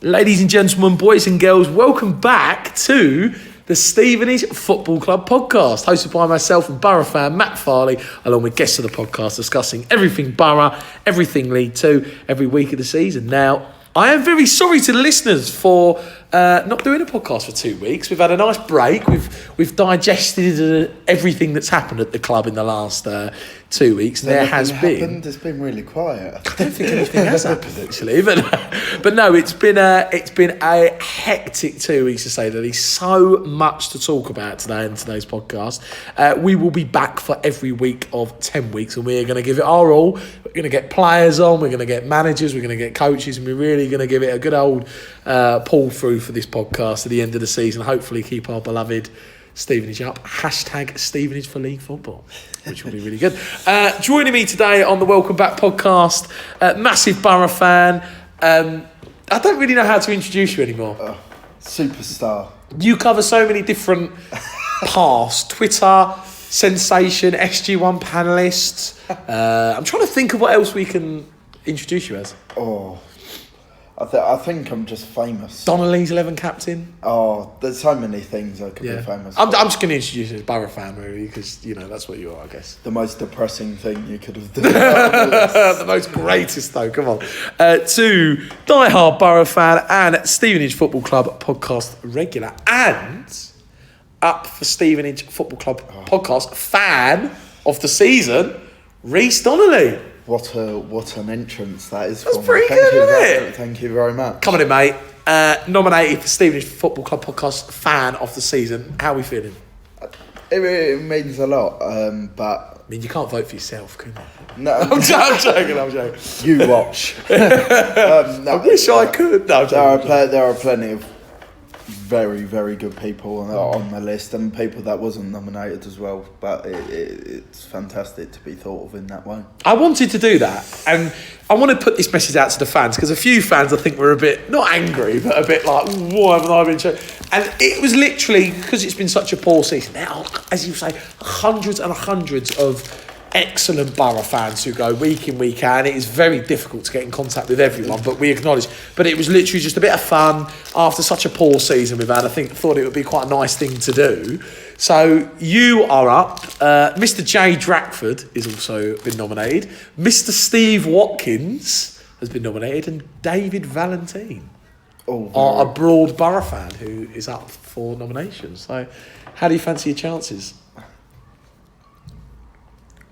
Ladies and gentlemen, boys and girls, welcome back to the Stevenage Football Club podcast, hosted by myself and Borough fan Matt Farley, along with guests of the podcast, discussing everything Borough, everything League Two, every week of the season. Now, I am very sorry to the listeners for not doing a podcast for 2 weeks. We've had a nice break. We've digested everything that's happened at the club in the last 2 weeks. It's been really quiet. I don't think anything has happened actually, but no, it's been a hectic 2 weeks to say the least. So much to talk about today in today's podcast. We will be back for every week of 10 weeks, and we're going to give it our all. We're going to get players on, we're going to get managers, we're going to get coaches, and we're really going to give it a good old pull through for this podcast at the end of the season. Hopefully keep our beloved Stevenage up. # Stevenage for League Football, which will be really good. Joining me today on the Welcome Back podcast, massive Borough fan. I don't really know how to introduce you anymore. Superstar. You cover so many different paths. Twitter, sensation, SG1 panellists. I'm trying to think of what else we can introduce you as. I think I'm just famous. Donnelly's 11 captain. There's so many things I could be famous I'm for. just going to introduce you as Borough fan, really, because, that's what you are, I guess. The most depressing thing you could have done. The most greatest, though, come on. To diehard Borough fan and Stevenage Football Club podcast regular, and up for Stevenage Football Club podcast fan of the season, Reece Donnelly. What an entrance that is. That's pretty good, isn't it? Thank you very much. Come on in, mate. Nominated for Stevenage Football Club podcast fan of the season. How are we feeling? It means a lot, but... I mean, you can't vote for yourself, can you? No. I'm joking. You watch. I wish I could. No, I'm joking. There are plenty of very, very good people on the list, and people that wasn't nominated as well, but it's fantastic to be thought of in that way. I wanted to do that, and I want to put this message out to the fans, because a few fans I think were a bit, not angry, but a bit like, why haven't I been chosen? And it was literally, because it's been such a poor season, there are, as you say, hundreds and hundreds of excellent Borough fans who go week in, week out, and it is very difficult to get in contact with everyone, but we acknowledge. But it was literally just a bit of fun after such a poor season we've had. I thought it would be quite a nice thing to do. So you are up. Mr. J. Drakford has also been nominated. Mr. Steve Watkins has been nominated, and David Valentine are a broad Borough fan who is up for nominations. So how do you fancy your chances?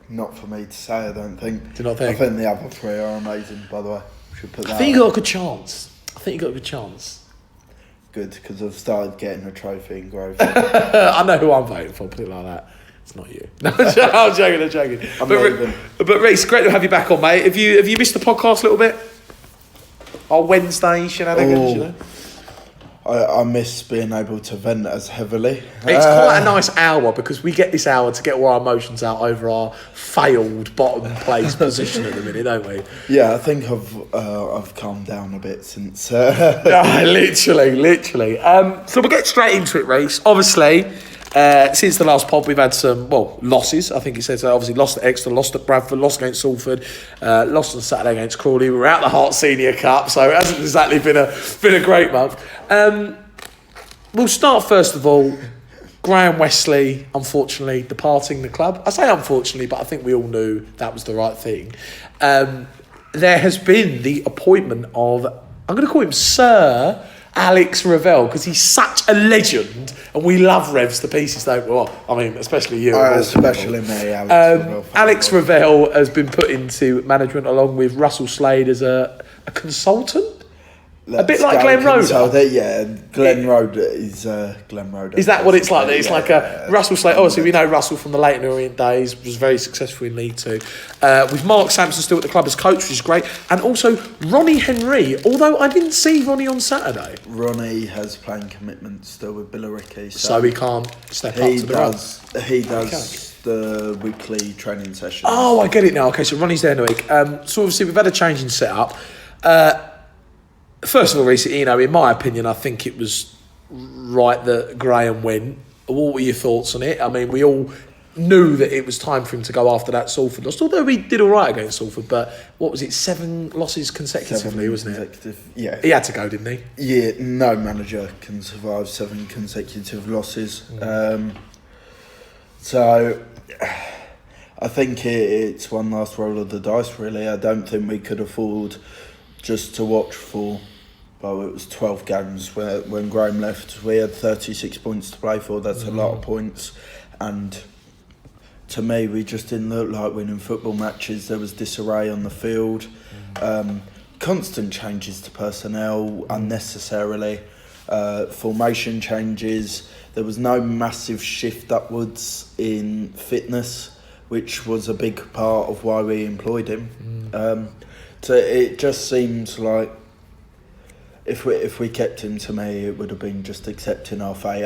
Not for me to say, I don't think. Do you not think? I think the other three are amazing, by the way. Should put that I think you got a good chance. Good, because I've started getting a trophy in Grove. I know who I'm voting for, put it like that. It's not you. No, I'm joking. But Reece, great to have you back on, mate. Have you missed the podcast a little bit? Our Wednesday shenanigans, I miss being able to vent as heavily. It's quite a nice hour, because we get this hour to get all our emotions out over our failed bottom place position at the minute, don't we? Yeah, I think I've calmed down a bit since. Literally. So we'll get straight into it, Reece. Obviously, since the last pod, we've had some losses. I think it says obviously lost at Exeter, lost at Bradford, lost against Salford, lost on Saturday against Crawley. We were out the Hart Senior Cup, so it hasn't exactly been a great month. We'll start first of all. Graham Wesley, unfortunately, departing the club. I say unfortunately, but I think we all knew that was the right thing. There has been the appointment of, I'm going to call him Sir Alex Revell, because he's such a legend, and we love Revs to pieces, don't we? Well, I mean, especially you. Especially me, Alex Revell. Alex Revell has been put into management along with Russell Slade as a consultant. A bit like Glenn Roeder. Glenn Roeder is Glenn Roeder. Is that what it's like? It's like a Russell Slade. Obviously, we know Russell from the Leighton Orient days, was very successful in League Two. With Mark Sampson still at the club as coach, which is great. And also Ronnie Henry, although I didn't see Ronnie on Saturday. Ronnie has playing commitments still with Billericay. So he can't step up to the run. He does the weekly training sessions. Oh, I get it now. Okay, so Ronnie's there in a week. So obviously we've had a change in setup. First of all, Reece, in my opinion, I think it was right that Graham went. What were your thoughts on it? I mean, we all knew that it was time for him to go after that Salford loss. Although we did all right against Salford, but what was it, 7 losses consecutively, wasn't it? Yeah. He had to go, didn't he? Yeah, no manager can survive 7 consecutive losses. So I think it's one last roll of the dice, really. I don't think we could afford just to watch for, well, it was 12 games when Graham left. We had 36 points to play for. That's a lot of points. And to me, we just didn't look like winning football matches. There was disarray on the field, constant changes to personnel unnecessarily, formation changes. There was no massive shift upwards in fitness, which was a big part of why we employed him. So it just seems like if we kept him, to me, it would have been just accepting our fate.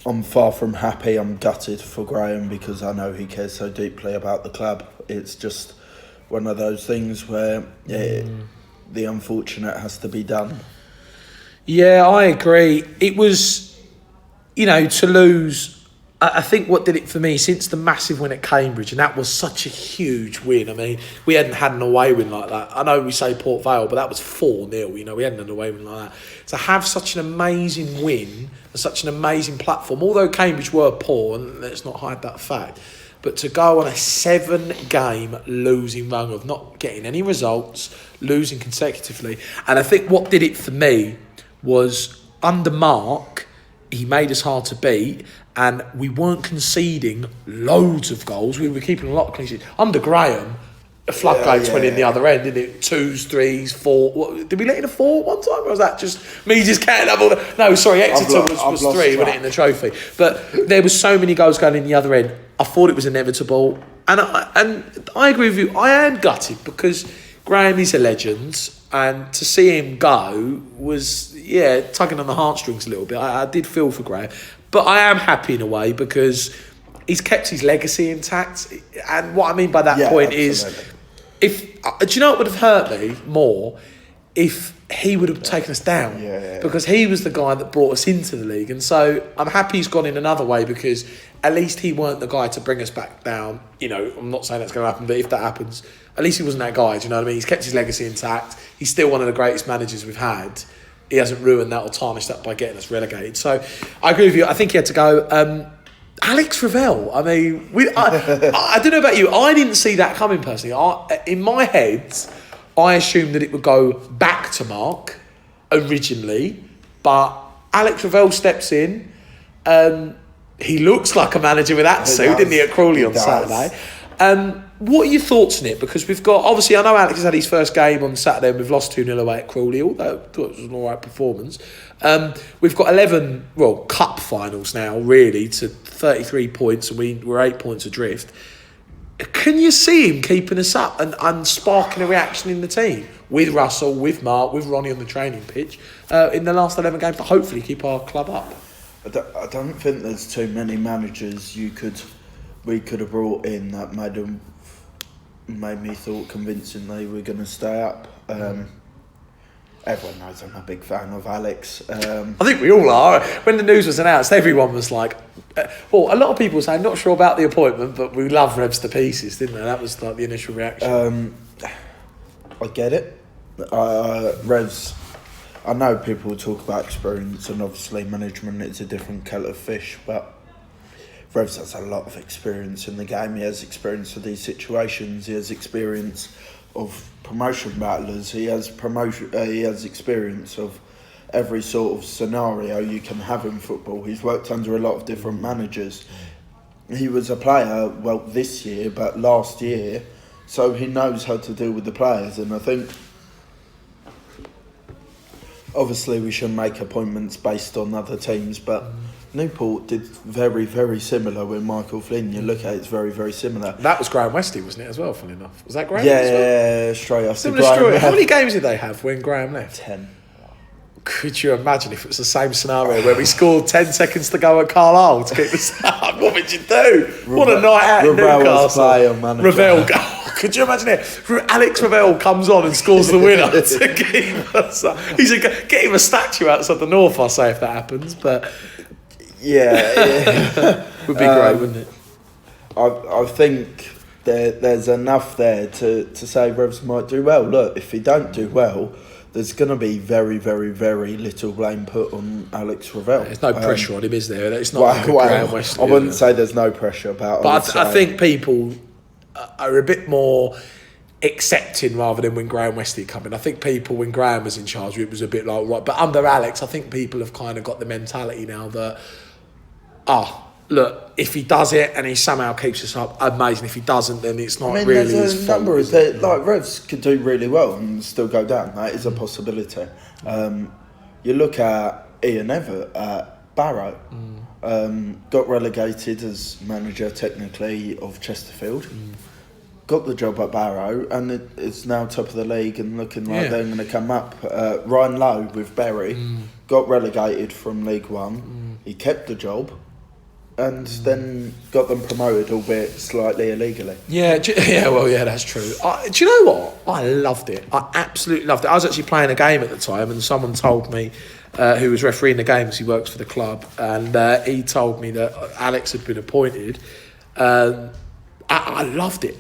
I'm far from happy. I'm gutted for Graham because I know he cares so deeply about the club. It's just one of those things where the unfortunate has to be done. Yeah, I agree. It was, to lose. I think what did it for me since the massive win at Cambridge, and that was such a huge win. I mean, we hadn't had an away win like that. I know we say Port Vale, but that was 4-0. We hadn't had an away win like that. To have such an amazing win and such an amazing platform, although Cambridge were poor, and let's not hide that fact, but to go on a 7-game losing run of not getting any results, losing consecutively, and I think what did it for me was under Mark, he made us hard to beat, and we weren't conceding loads of goals. We were keeping a lot of clean sheets. Under Graham, a floodgates went in the other end, didn't it? 2s, 3s, 4. What, did we let in a 4 one time? Or was that just me just counting up all the... No, sorry, Exeter was 3, wasn't it, in the trophy? But there was so many goals going in the other end. I thought it was inevitable. And I agree with you. I am gutted because Graham is a legend, and to see him go was, tugging on the heartstrings a little bit. I did feel for Graham. But I am happy in a way because he's kept his legacy intact. And what I mean by that point is, do you know what would have hurt me more? If he would have taken us down. Because he was the guy that brought us into the league. And so I'm happy he's gone in another way because at least he weren't the guy to bring us back down. I'm not saying that's going to happen, but if that happens, at least he wasn't that guy. Do you know what I mean? He's kept his legacy intact. He's still one of the greatest managers we've had. He hasn't ruined that or tarnished that by getting us relegated. So I agree with you. I think he had to go. Alex Ravel. I mean, I don't know about you. I didn't see that coming personally. In my head, I assumed that it would go back to Mark originally, but Alex Ravel steps in. He looks like a manager with that suit, didn't he, at Crawley on Saturday? What are your thoughts on it? Because we've got, obviously, I know Alex has had his first game on Saturday and we've lost 2-0 away at Crawley, although I thought it was an alright performance. We've got 11, cup finals now, really, to 33 points, and we're 8 points adrift. Can you see him keeping us up and sparking a reaction in the team? With Russell, with Mark, with Ronnie on the training pitch, in the last 11 games to hopefully keep our club up? I don't think there's too many managers we could have brought in that made me thought convincingly we're going to stay up. Everyone knows I'm a big fan of Alex. I think we all are. When the news was announced, everyone was like... a lot of people say, not sure about the appointment, but we love Revs to pieces, didn't they? That was like the initial reaction. I get it. Revs... I know people talk about experience, and obviously management is a different kettle of fish, but Revs has a lot of experience in the game. He has experience of these situations. He has experience of promotion battlers. He has experience of every sort of scenario you can have in football. He's worked under a lot of different managers. He was a player, this year, but last year, so he knows how to deal with the players. And I think, obviously, we shouldn't make appointments based on other teams, but Newport did very, very similar with Michael Flynn. You look at it, it's very, very similar. That was Graham Westy, wasn't it, as well, funny enough? Was that Graham as well? Yeah, straight after Graham. How many games did they have when Graham left? 10. Could you imagine if it was the same scenario where we scored 10 seconds to go at Carlisle to keep us up? What would you do? What a night out in Newcastle. Ravel, could you imagine it? Alex Ravel comes on and scores the winner to keep us up. Get him a statue outside the North, I'll say, if that happens. But Yeah. Would be great, wouldn't it? I think there's enough there to say Revs might do well. Look, if he don't do well, there's going to be very, very, very little blame put on Alex Ravel. There's no pressure on him, is there? It's not like Graham Westley. I wouldn't say there's no pressure about it. But I think people are a bit more accepting rather than when Graham Westley came in. I think people, when Graham was in charge, it was a bit like, right. But under Alex, I think people have kind of got the mentality now that, look, if he does it and he somehow keeps us up, amazing. If he doesn't, then it's not really his fault. There's a number like Revs could do really well and still go down. That is a possibility. You look at Ian Everett at Barrow, got relegated as manager technically of Chesterfield. Got the job at Barrow and it's now top of the league and looking like they're going to come up. Ryan Lowe with Bury got relegated from League One. He kept the job and then got them promoted, albeit slightly illegally. That's true. Do you know what? I loved it. I absolutely loved it. I was actually playing a game at the time and someone told me, who was refereeing the games, he works for the club, and he told me that Alex had been appointed. I loved it.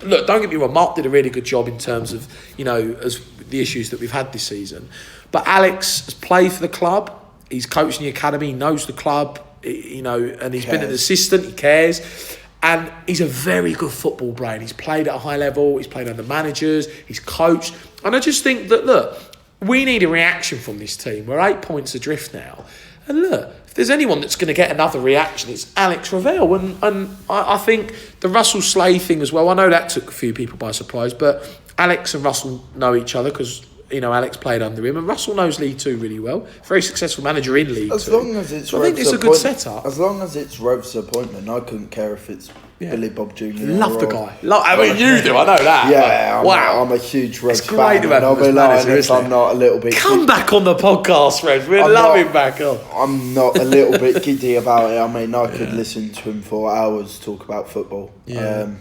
Look, don't get me wrong, Mark did a really good job in terms of, as the issues that we've had this season. But Alex has played for the club, he's coached in the academy, he knows the club, and he's been an assistant, he cares. And he's a very good football brain. He's played at a high level, he's played under managers, he's coached. And I just think that, look, we need a reaction from this team. We're 8 points adrift now. And look, if there's anyone that's going to get another reaction, it's Alex Ravel. And I think the Russell Slade thing as well, I know that took a few people by surprise, but Alex and Russell know each other because, Alex played under him, and Russell knows League Two really well. Very successful manager in League Two. As long as it's I think it's a good setup. As long as it's Rev's appointment, I couldn't care if it's Billy Bob Jr. Love the guy. You do, I know that. Yeah, I'm a huge Revs fan. And I'll be lying if I'm not a little bit... Come back on the podcast, Revs. We're loving back on. I'm not a little bit giddy about it. I mean, I could listen to him for hours talk about football. Yeah.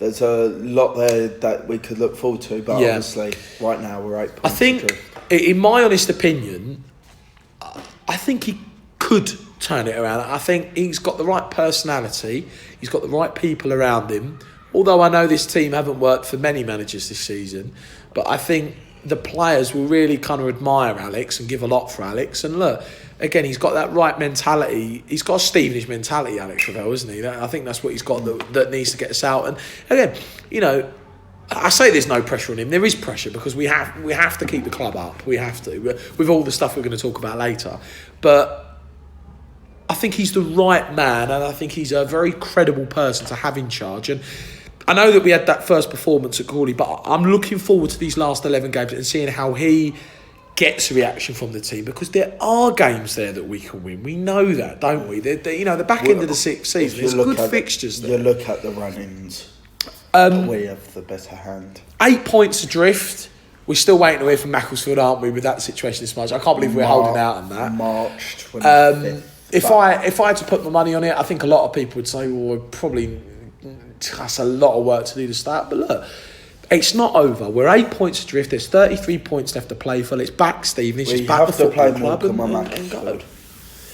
There's a lot there that we could look forward to, but obviously, right now we're 8 points. I think, in my honest opinion, I think he could turn it around. I think he's got the right personality. He's got the right people around him. Although I know this team haven't worked for many managers this season, but I think the players will really kind of admire Alex and give a lot for Alex. And look, again, he's got that right mentality. He's got a Stevenage mentality, Alex Ravel, isn't he? I think that's what he's got that needs to get us out. And again, I say there's no pressure on him. There is pressure because we have to keep the club up. We have to, with all the stuff we're going to talk about later. But I think he's the right man, and I think he's a very credible person to have in charge. And I know that we had that first performance at Crawley, but I'm looking forward to these last 11 games and seeing how he gets a reaction from the team, because there are games there that we can win. We know that, don't we? The back end of the sixth season, there's good fixtures there. You look at the run-ins, we have the better hand. 8 points adrift. We're still waiting to hear from Macclesfield, aren't we, with that situation this much? I can't believe we're holding out on that. March 25th. If I had to put my money on it, I think a lot of people would say, well, probably that's a lot of work to do to start. But look, it's not over. We're 8 points adrift. There's 33 points left to play for. It's back, Stevenage. It's back the football club and go.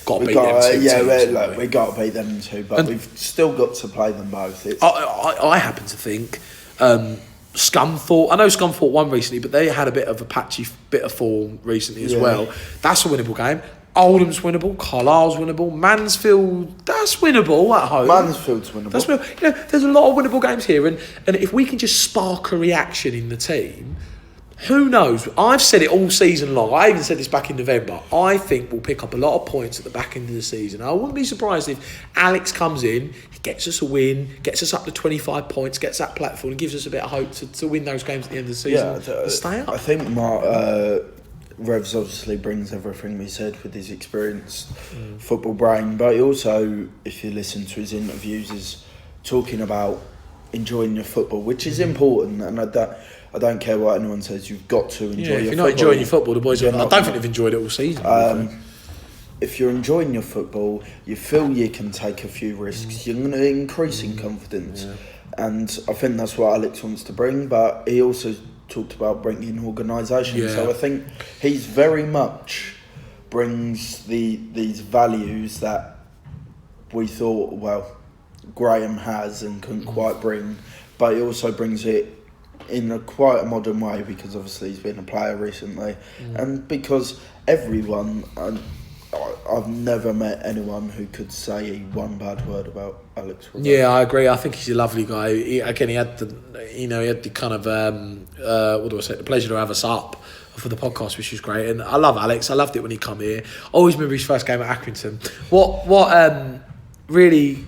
Got to beat them two. We got to beat them too, but we've still got to play them both. I happen to think Scunthorpe. I know Scunthorpe won recently, but they had a bit of a patchy bit of form recently as well. That's a winnable game. Oldham's winnable, Carlisle's winnable, Mansfield, that's winnable at home. Mansfield's winnable. That's winnable. There's a lot of winnable games here, and if we can just spark a reaction in the team, who knows? I've said it all season long. I even said this back in November. I think we'll pick up a lot of points at the back end of the season. I wouldn't be surprised if Alex comes in, he gets us a win, gets us up to 25 points, gets that platform, and gives us a bit of hope to win those games at the end of the season and stay up. I think Revs obviously brings everything we said with his experienced football brain, but he also, if you listen to his interviews, is talking about enjoying your football, which is important. And I don't care what anyone says, you've got to enjoy your football. If you're not enjoying your football, the boys I don't think they've enjoyed it all season. If you're enjoying your football, you feel you can take a few risks, you're going to increase in confidence. And I think that's what Alex wants to bring, but he also talked about bringing organisation. So I think he's very much brings these values that we thought, well, Graham has and couldn't quite bring, but he also brings it in quite a modern way, because obviously he's been a player recently, and because everyone, I've never met anyone who could say one bad word about Alex Ravel. Yeah, I agree. I think he's a lovely guy. He had the kind of the pleasure to have us up for the podcast, which was great. And I love Alex. I loved it when he come here. I always remember his first game at Accrington. What really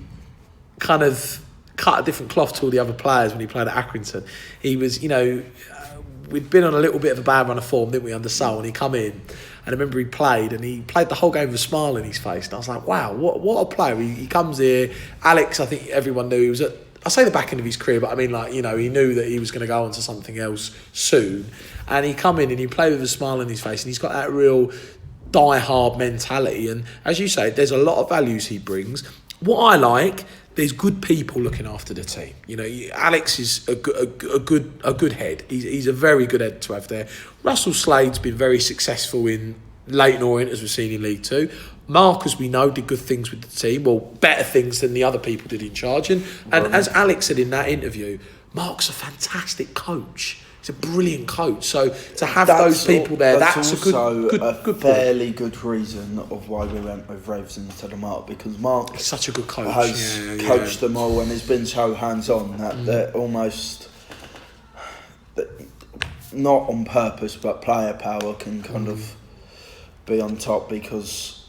kind of cut a different cloth to all the other players when he played at Accrington. He was, we'd been on a little bit of a bad run of form, didn't we, under Sol, and he come in. And I remember he played the whole game with a smile on his face. And I was like, wow, what a player. He comes here. Alex, I think everyone knew he was at, I say the back end of his career, but I mean, he knew that he was going to go on to something else soon. And he come in and he played with a smile on his face, and he's got that real die-hard mentality. And as you say, there's a lot of values he brings. What I like, there's good people looking after the team. Alex is a good head. He's a very good head to have there. Russell Slade's been very successful in Leyton Orient, as we've seen in League Two. Mark, as we know, did good things with the team, well, better things than the other people did in charge. And as Alex said in that interview, Mark's a fantastic coach. He's a brilliant coach. So to have those people there, that's a good fairly good reason of why we went with Raves instead of Mark, because Mark is such a good coach. Has coached them all and has been so hands-on that they're almost, not on purpose, but player power can kind of be on top, because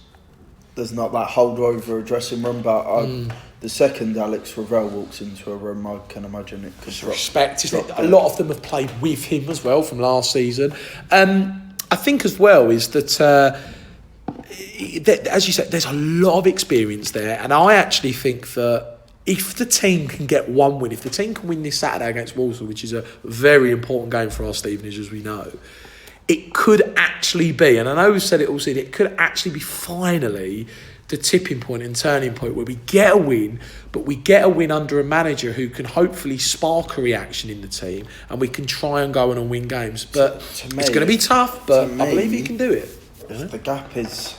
there's not that holdover a dressing room. But the second Alex Ravel walks into a room, I can imagine it could drop. Respect, isn't it? A lot of them have played with him as well from last season. I think as well is that, as you said, there's a lot of experience there, and I actually think that if the team can get one win, if the team can win this Saturday against Walsall, which is a very important game for our Stevenage, as we know, it could actually be, and I know we've said it all season, it could actually be finally the tipping point and turning point where we get a win, but we get a win under a manager who can hopefully spark a reaction in the team, and we can try and go on and win games. But it's going to be tough, but I believe he can do it. If the gap is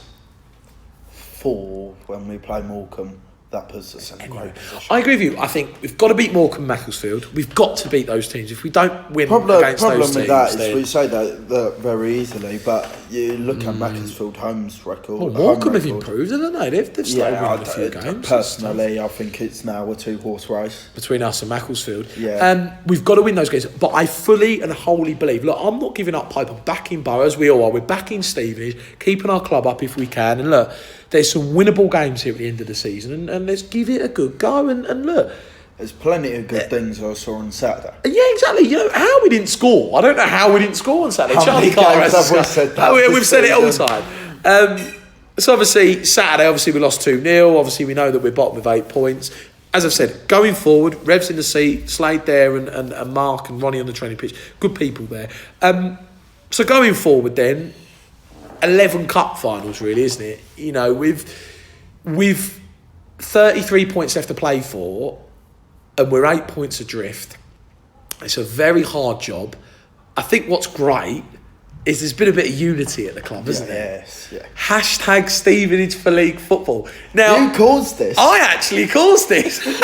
4 when we play Morecambe, that puts us in a great position. I agree with you. I think we've got to beat Morecambe and Macclesfield. We've got to beat those teams. If we don't win against those teams... The problem with that is we say that very easily, but you look at Macclesfield home's record... Well, Morecambe have improved, haven't they? They've started winning a few games. Personally, I think it's now a 2-horse race. Between us and Macclesfield. Yeah. We've got to win those games. But I fully and wholly believe... Look, I'm not giving up hope. I'm backing Borough, as we all are. We're backing Stevenage, keeping our club up if we can. And look... There's some winnable games here at the end of the season, and let's give it a good go. And look, there's plenty of good things I saw on Saturday. Yeah, exactly. How we didn't score. I don't know how we didn't score on Saturday. Charlie Carr has said that. We've said it all the time. So obviously Saturday, we lost 2-0. Obviously we know that we're bottom with 8 points. As I've said, going forward, Rev's in the seat, Slade there, and Mark and Ronnie on the training pitch. Good people there. So going forward then. 11 cup finals, really, isn't it? With 33 points left to play for, and we're 8 points adrift. It's a very hard job. I think what's great is there's been a bit of unity at the club, isn't there? Yes, yeah. Hashtag Stevenage for League Football. Now, you caused this. I actually caused this. Can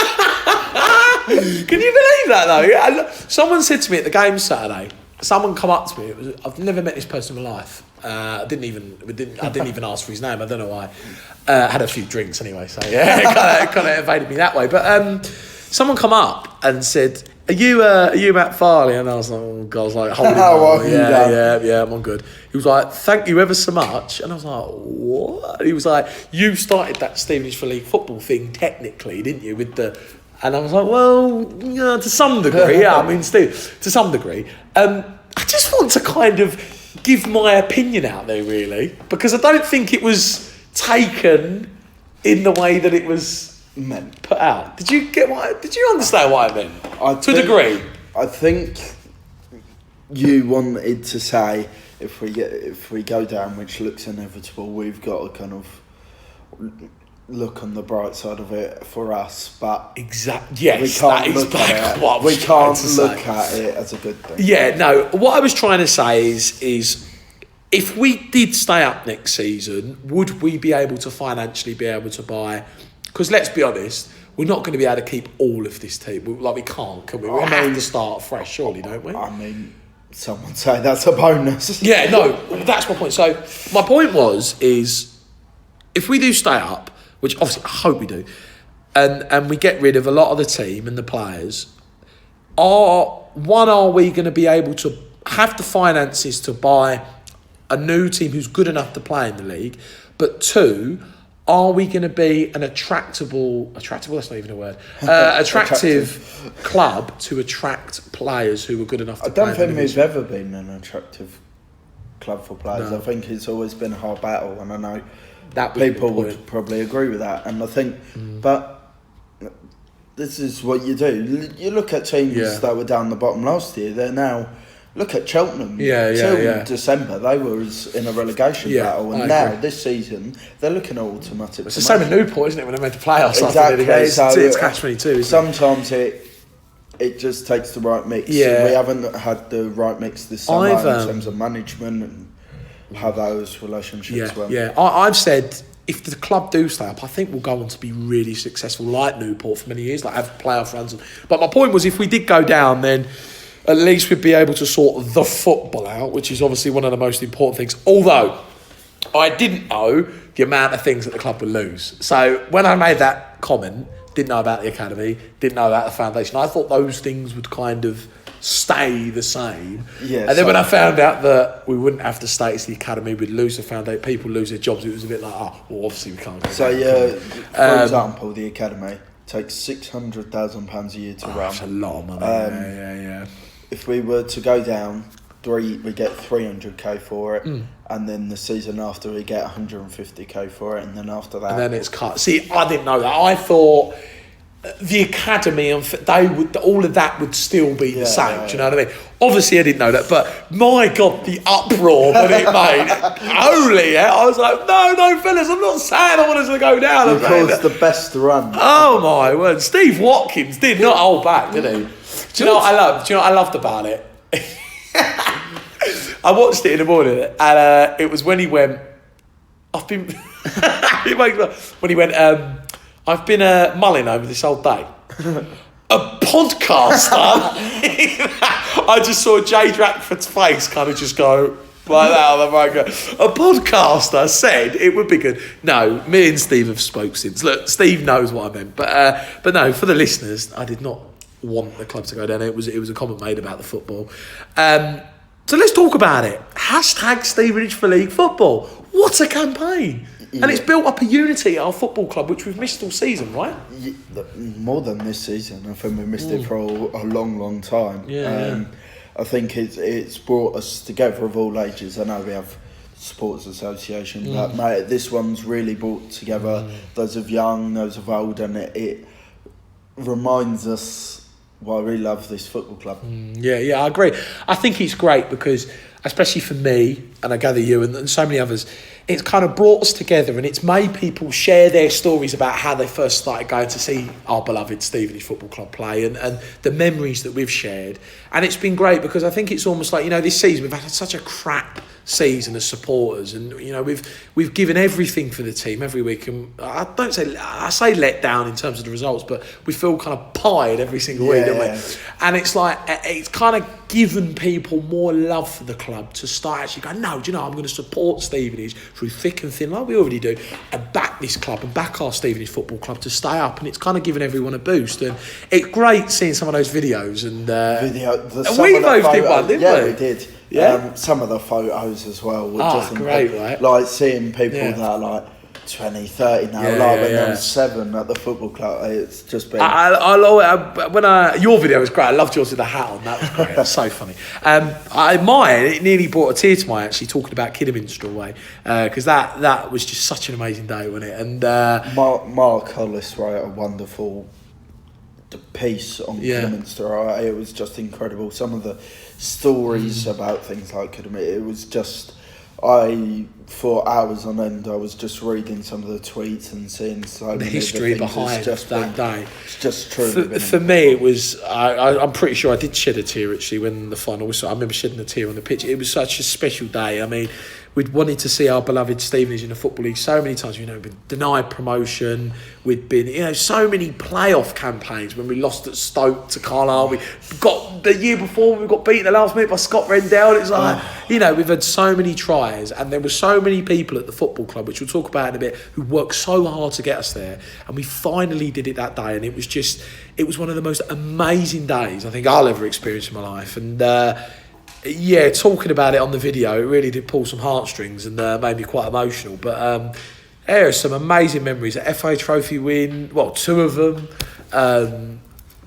you believe that, though? Yeah. Someone said to me at the game Saturday, someone come up to me, I've never met this person in my life. I didn't even ask for his name. I don't know why. Had a few drinks anyway, so yeah, it kind of evaded me that way. But someone come up and said, "Are you Matt Farley?" And I was like, "Oh God!" I was like, "Holding on, yeah, I'm good." He was like, "Thank you ever so much," and I was like, "What?" He was like, "You started that Stevenage for League Football thing, technically, didn't you?" And I was like, "Well, to some degree, yeah. I mean, still, to some degree." I just want to kind of give my opinion out there, really, because I don't think it was taken in the way that it was meant, put out. Did you understand what I meant? To a degree. I think you wanted to say if we go down, which looks inevitable, we've got to kind of look on the bright side of it for us, but yes, we can't look at it as a good thing. Yeah, no. What I was trying to say is if we did stay up next season, would we be able to financially be able to buy? Because let's be honest, we're not going to be able to keep all of this team. We can't, can we? We have to start fresh, surely, don't we? I mean, some would say that's a bonus. Yeah, no, that's my point. So my point is if we do stay up, which obviously I hope we do, and we get rid of a lot of the team and the players, are we going to be able to have the finances to buy a new team who's good enough to play in the league? But two, are we going to be an attractive, that's not even a word, attractive club to attract players who are good enough to play? I don't think we've ever been an attractive club for players. No. I think it's always been a hard battle, and I know that people would probably agree with that. And I think, but this is what you do. You look at teams that were down the bottom last year, they're now... Look at Cheltenham. Till December, they were in a relegation battle, and now this season they're looking at automatic. It's the same in Newport, isn't it? When they made the playoffs, exactly. It's catch-22. Sometimes it just takes the right mix. Yeah. We haven't had the right mix this summer in terms of management and how those relationships went. Yeah, I've said if the club do stay up, I think we'll go on to be really successful, like Newport for many years, like have playoff runs. But my point was, if we did go down, then at least we'd be able to sort the football out, which is obviously one of the most important things. Although, I didn't know the amount of things that the club would lose. So, when I made that comment, didn't know about the academy, didn't know about the foundation, I thought those things would kind of stay the same. Yeah, and then when I found out that we wouldn't have to stay as the academy, we'd lose the foundation, people lose their jobs, it was a bit like, well, obviously we can't go down. For example, the academy takes £600,000 a year to run. That's a lot of money. Yeah. If we were to go down, we get 300k for it, and then the season after we get 150k for it, and then after that, and then it's cut. See, I didn't know that. I thought the academy and all of that would still be the same. Do you know what I mean? Obviously, I didn't know that, but my God, the uproar that it made! Holy, I was like, no, fellas, I'm not saying I want us to go down. It caused the best run. Oh my word! Steve Watkins did not hold back, did he? Do you know what I loved? Do you know what I loved about it? I watched it in the morning, and it was when he went. I've been mulling over this whole day. A podcaster. I just saw Jade Ratford's face kind of just go like that on the microphone. A podcaster said it would be good. No, me and Steve have spoke since. Look, Steve knows what I meant, but no, for the listeners, I did not want the club to go down. It was a comment made about the football. So let's talk about it. Hashtag Stevenage for League Football. What a campaign. Yeah. And it's built up a unity at our football club, which we've missed all season, right? Yeah, more than this season. I think we missed it for a long time. I think it's brought us together of all ages. I know we have supporters association, but mate, this one's really brought together those of young, those of old, and it reminds us why we love this football club. I agree. I think it's great because, especially for me, and I gather you and so many others, it's kind of brought us together and it's made people share their stories about how they first started going to see our beloved Stevenage Football Club play and the memories that we've shared. And it's been great because I think it's almost like, this season we've had such a crap season as supporters, and we've given everything for the team every week, and I say let down in terms of the results, but we feel kind of pied every single week, don't we? And it's like it's kind of given people more love for the club to start actually going, no, do you know, I'm going to support Stevenage through thick and thin like we already do, and back this club and back our Stevenage Football Club to stay up, and it's kind of given everyone a boost. And it's great seeing some of those videos, and we both did one, didn't we? Yeah, we did. Yeah. Some of the photos as well were just great, right? Like seeing people that are like 20, 30 now, when they were 7 at the football club. It's just been... your video was great. I loved yours with the hat on. That was great. It was so funny. Mine, it nearly brought a tear to my eye, actually, talking about Kidderminster away, because that was just such an amazing day, wasn't it? And Mark Hollis wrote a wonderful piece on Kidderminster. It was just incredible. Some of the stories about things like Kidderminster, it was just... for hours on end, I was just reading some of the tweets and seeing so the history behind that day. It's just true. For me, it was. I'm pretty sure I did shed a tear actually when the final was. I remember shedding a tear on the pitch. It was such a special day. I mean, we'd wanted to see our beloved Stevenage in the Football League so many times. You know, we'd been denied promotion. We'd been, you know, so many playoff campaigns when we lost at Stoke to Carlisle. We got the year before we got beaten the last minute by Scott Rendell. It's like, you know, we've had so many tries, and there were so many people at the football club, which we'll talk about in a bit, who worked so hard to get us there, and we finally did it that day. And it was one of the most amazing days I think I'll ever experience in my life. And talking about it on the video, it really did pull some heartstrings and made me quite emotional. But there are some amazing memories. The FA Trophy win, well, 2 of them.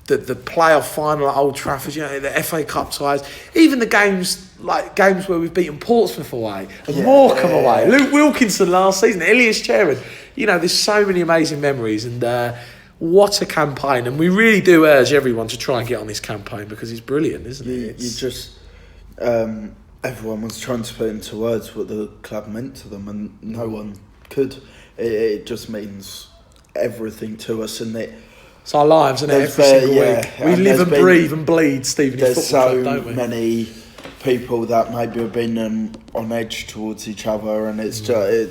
The playoff final at Old Trafford, you know, the FA Cup ties, even the games where we've beaten Portsmouth away, and Morecambe away, Luke Wilkinson last season, Ilias Chairman. You know, there's so many amazing memories, and what a campaign. And we really do urge everyone to try and get on this campaign, because it's brilliant, isn't it? You just... everyone was trying to put into words what the club meant to them, and no one could. It just means everything to us, and it's our lives, isn't it? Every single week. We live and breathe and bleed Stevenage Football Club, don't we? There's so many people that maybe have been on edge towards each other, and it's just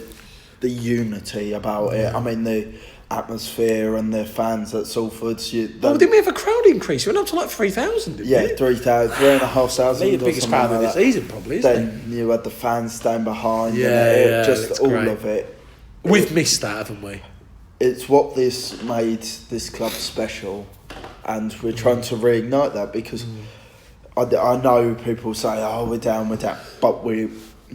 the unity about it. I mean, the atmosphere and the fans at Salford. Didn't we have a crowd increase? We went up to like 3,000, didn't we? Yeah, 3,000, 3,500. The biggest crowd of the season, probably, isn't it? Then you had the fans staying behind. Just all great. of it. We've missed that, haven't we? It's what this made this club special, and we're trying to reignite that, because I know people say, "Oh, we're down," but we're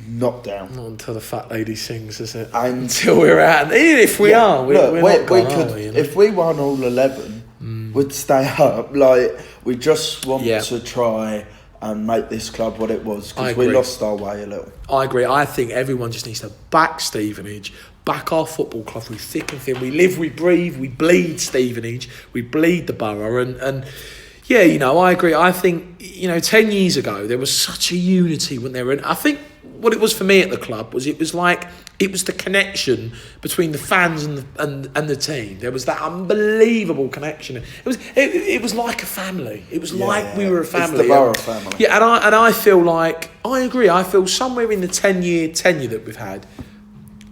not down. Not until the fat lady sings, is it? And until we're out, and even if we are, we're not gone, are we, you know? If we won all 11, we'd stay up. Like, we just want to try and make this club what it was, because we lost our way a little. I agree. I think everyone just needs to back Stevenage, back our football club through thick and thin. We live, we breathe, we bleed Stevenage, we bleed the borough, and yeah, you know, I agree. I think, you know, 10 years ago there was such a unity when they were in. I think what it was for me at the club was it was the connection between the fans and the team. There was that unbelievable connection. It was like a family. It was like we were a family. It's the borough family. Yeah, and I feel like, I agree. I feel somewhere in the 10-year tenure that we've had,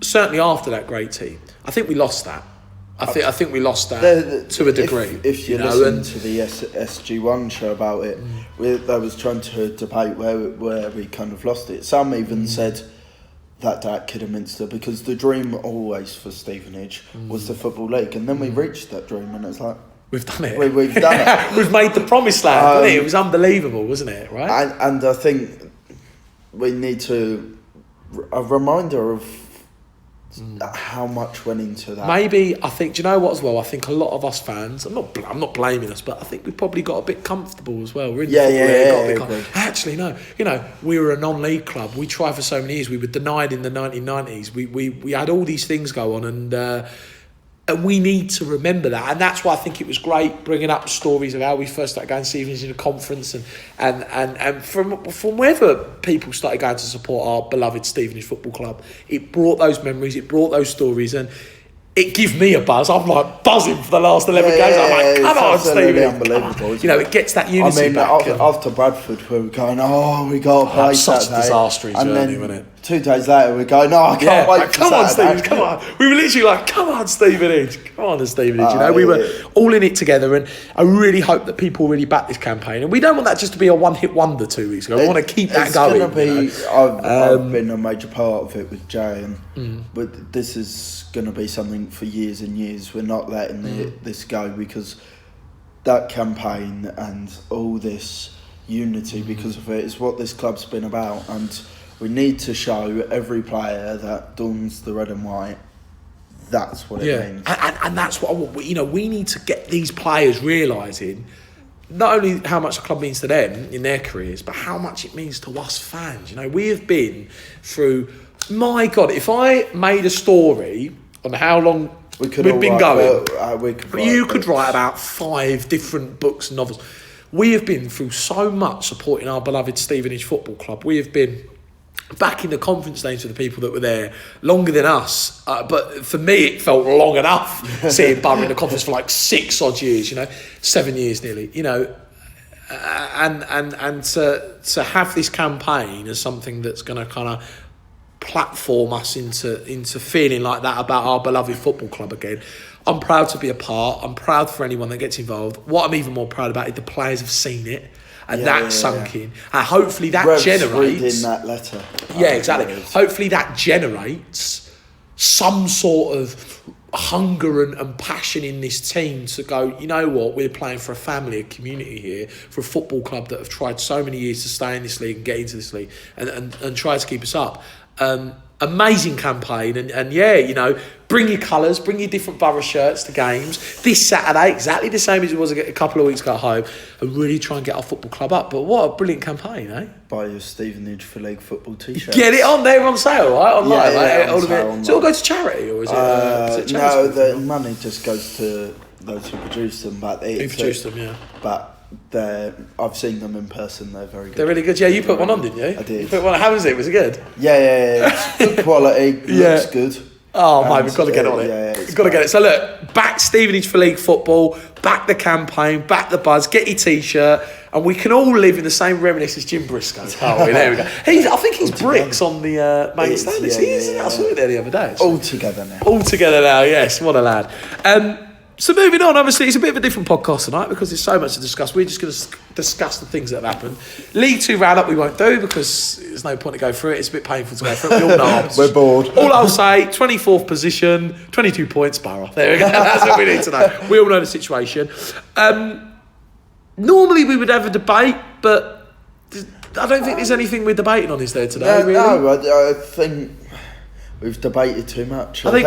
certainly after that great team, I think we lost that. I think we lost that to a degree. If you listen to the SG1 show about it, they was trying to debate where we kind of lost it. Some even said that at Kidderminster, because the dream always for Stevenage was the Football League, and then we reached that dream, and it's like, we've done it. We've done it. We've made the promised land, hasn't it? It was unbelievable, wasn't it? Right. And I think we need a reminder of how much went into that. Maybe, I think, do you know what as well? I think a lot of us fans, I'm not blaming us, but I think we probably got a bit comfortable as well. We're in the Football League. Actually, no. You know, we were a non-league club. We tried for so many years. We were denied in the 1990s. We had all these things go on, and we need to remember that. And that's why I think it was great bringing up stories of how we first started going to Stevenage in a conference, and from wherever people started going to support our beloved Stevenage Football Club, it brought those memories, it brought those stories, and it gives me a buzz. I'm like buzzing for the last 11 games. I'm like, come on, Stevenage. Unbelievable. You know, it gets that unity back. After Bradford, we were going, we got to play such Saturday. A disastrous journey, wasn't it? 2 days later, we go, I can't wait for come on, Saturday. Stevenage, come on. We were literally like, come on, Stevenage. Come on, Stevenage. You know, we were all in it together, and I really hope that people really back this campaign. And we don't want that just to be a one-hit wonder 2 weeks ago. We want to keep that going. I've been a major part of it with Jay, but this is going to be something for years and years. We're not letting this go, because that campaign and all this unity because of it is what this club's been about, and we need to show every player that dons the red and white. That's what it means. And that's what I want. You know, we need to get these players realising not only how much the club means to them in their careers, but how much it means to us fans. You know, we have been through, my God, if I made a story on how long we've been going, you could write about 5 different books and novels. We have been through so much supporting our beloved Stevenage Football Club. We have been back in the conference names for the people that were there longer than us, but for me it felt long enough seeing Borough in the conference for like 6 odd years, you know, 7 years nearly, you know, and to have this campaign as something that's going to kind of platform us into feeling like that about our beloved football club again. I'm proud to be a part. I'm proud for anyone that gets involved. What I'm even more proud about is the players have seen it and sunk in. And hopefully that generates... reading that letter. Yeah, exactly. Hopefully that generates some sort of hunger and passion in this team to go, you know what, we're playing for a family, a community here, for a football club that have tried so many years to stay in this league and get into this league and try to keep us up. Amazing campaign and yeah, you know, bring your colours, bring your different Borough shirts to games this Saturday, exactly the same as it was a couple of weeks ago at home, and really try and get our football club up. But what a brilliant campaign, eh? Buy your Stevenage for League football t-shirt. Get it on, they're on sale, right? Online, yeah, all of it. Does it all go to charity or is it no, the money just goes to those who produce them, but but I've seen them in person. They're very good. They're really good. Yeah, you put one on, didn't you? I did. You put one. How was it? Was it good? Yeah. It's good quality. Looks good. Oh, mate, we've got to get on it. We've got to get it. So look, back Stevenage for League football, back the campaign, back the buzz, get your t-shirt, and we can all live in the same reminiscence as Jim Briscoe. Oh, there we go. I think he's bricks on the main stand. I saw it there the other day. All together now. All together now, yes. What a lad. So moving on, obviously, it's a bit of a different podcast tonight because there's so much to discuss. We're just going to discuss the things that have happened. League 2 roundup we won't do because there's no point to go through it. It's a bit painful to go through it. We all know. We're bored. All I'll say, 24th position, 22 points, Borough. There we go. That's what we need to know. We all know the situation. Normally we would have a debate, but I don't think there's anything we're debating on, is there, today? Really? No, I think... We've debated too much. I think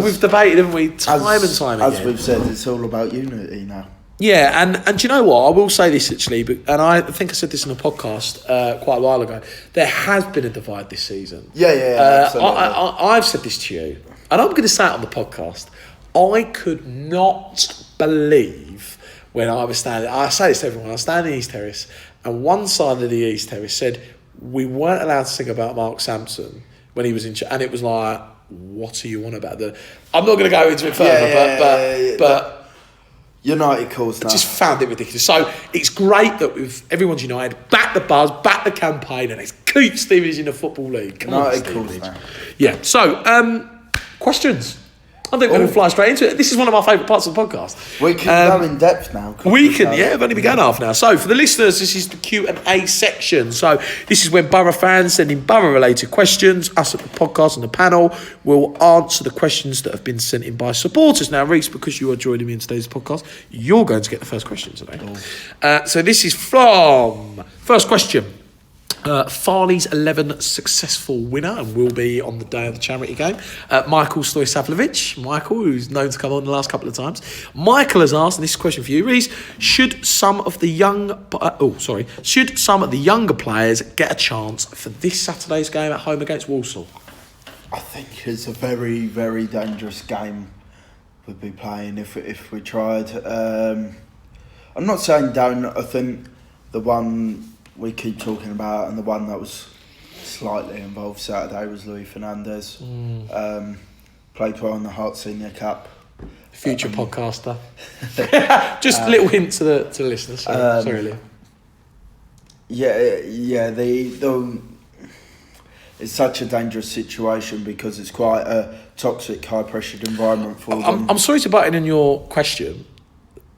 we've debated, haven't we, time and time again. As we've said, it's all about unity now. Yeah, and do you know what? I will say this actually, and I think I said this in a podcast quite a while ago. There has been a divide this season. Yeah, absolutely. I've said this to you, and I'm going to say it on the podcast. I could not believe when I was standing. I say this to everyone. I was standing in East Terrace, and one side of the East Terrace said we weren't allowed to sing about Mark Sampson when he was in, and it was like, what are you on about? I'm not going to go into it further, but United cause now. I just found it ridiculous. So it's great that everyone's united, back the buzz, back the campaign, and it's keep Stevenage in the Football League. United cause now. Yeah. So questions. I think we're going to fly straight into it. This is one of my favourite parts of the podcast. We can go in depth now. We've only begun half now. So for the listeners, this is the Q&A section. So this is when Borough fans send in Borough-related questions. Us at the podcast and the panel will answer the questions that have been sent in by supporters. Now, Reece, because you are joining me in today's podcast, you're going to get the first question today. So this is from... First question. Farley's 11 successful winner and will be on the day of the charity game. Michael Stojsavljevic. Michael, who's known to come on the last couple of times. Michael has asked, and this is a question for you, Reece, should some of the younger players get a chance for this Saturday's game at home against Walsall? I think it's a very, very dangerous game we'd be playing if we tried. I'm not saying don't. I think the one we keep talking about and the one that was slightly involved Saturday was Louis Fernandez. Played well in the Hart Senior Cup. Future podcaster. Just a little hint to the listeners. Sorry, Leo. Yeah. It's such a dangerous situation because it's quite a toxic, high-pressured environment for them. I'm sorry to butt in on your question,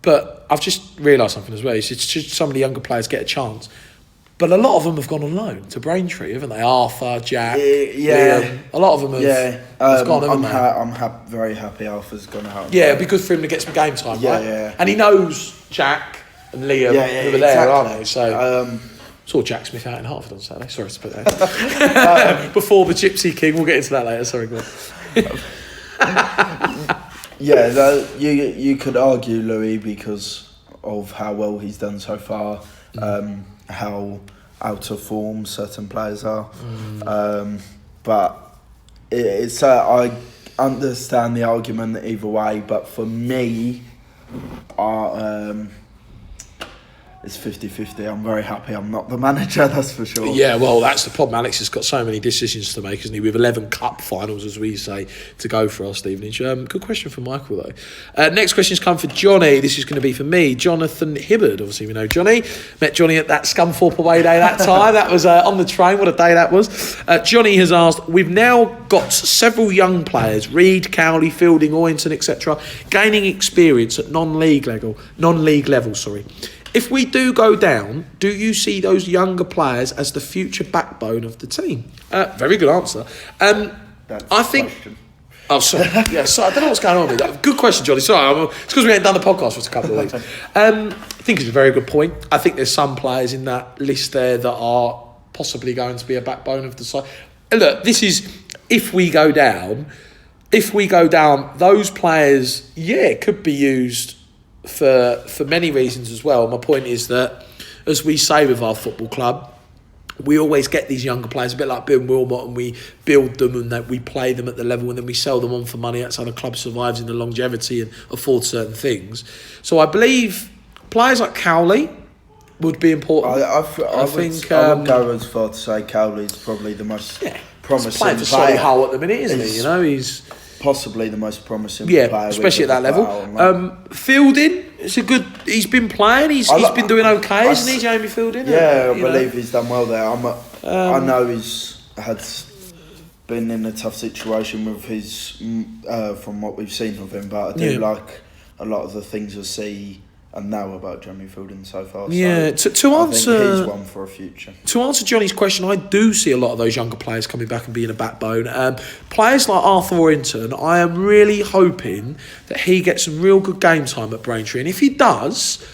but I've just realised something as well. It's just some of the younger players get a chance. But a lot of them have gone on loan to Braintree, haven't they? Arthur, Jack, Liam. A lot of them have gone, haven't they? I'm very happy Arthur's gone out. Yeah, it'd be good for him to get some game time, right? Yeah. And he knows Jack and Liam who are there, aren't they? So, saw Jack Smith out in Hartford on Saturday. Sorry to put that in. Before the Gypsy King, we'll get into that later. Sorry, go on. You could argue Louis because of how well he's done so far. How out of form certain players are, but it's I understand the argument either way. But for me, it's 50-50. I'm very happy I'm not the manager, that's for sure. Yeah, well, that's the problem. Alex has got so many decisions to make, isn't he? With 11 cup finals, as we say, to go for our Stevenage. Good question for Michael, though. Next question's come for Johnny. This is going to be for me. Jonathan Hibbard. Obviously, we know Johnny. Met Johnny at that Scunthorpe away day that time. That was on the train. What a day that was. Johnny has asked, we've now got several young players, Reid, Cowley, Fielding, Orrington, etc., gaining experience at non-league level. If we do go down, do you see those younger players as the future backbone of the team? Very good answer. I think. Question. Oh, sorry. Yeah, sorry. I don't know what's going on with that. Good question, Johnny. Sorry, it's because we hadn't done the podcast for a couple of weeks. I think it's a very good point. I think there's some players in that list there that are possibly going to be a backbone of the side. Look, this is if we go down. If we go down, those players, could be used for many reasons as well. My point is that, as we say with our football club, we always get these younger players, a bit like Bill Wilmot, and we build them and that we play them at the level and then we sell them on for money. That's how the club survives in the longevity and affords certain things. So I believe players like Cowley would be important. I think I would go as far to say Cowley's probably the most promising he's playing for player. Solihull at the minute, isn't he? You know, he's possibly the most promising player. Especially at that level. Fielding, it's a good. He's been playing. He's been doing okay, isn't he, Jamie Fielding? Yeah, I believe he's done well there. I know he's had been in a tough situation with his from what we've seen of him, but I do like a lot of the things I see and know about Jamie Fielding so far. Yeah, so to answer, I think he's one for a future. To answer Johnny's question, I do see a lot of those younger players coming back and being a backbone. Players like Arthur Orrington, I am really hoping that he gets some real good game time at Braintree, and if he does,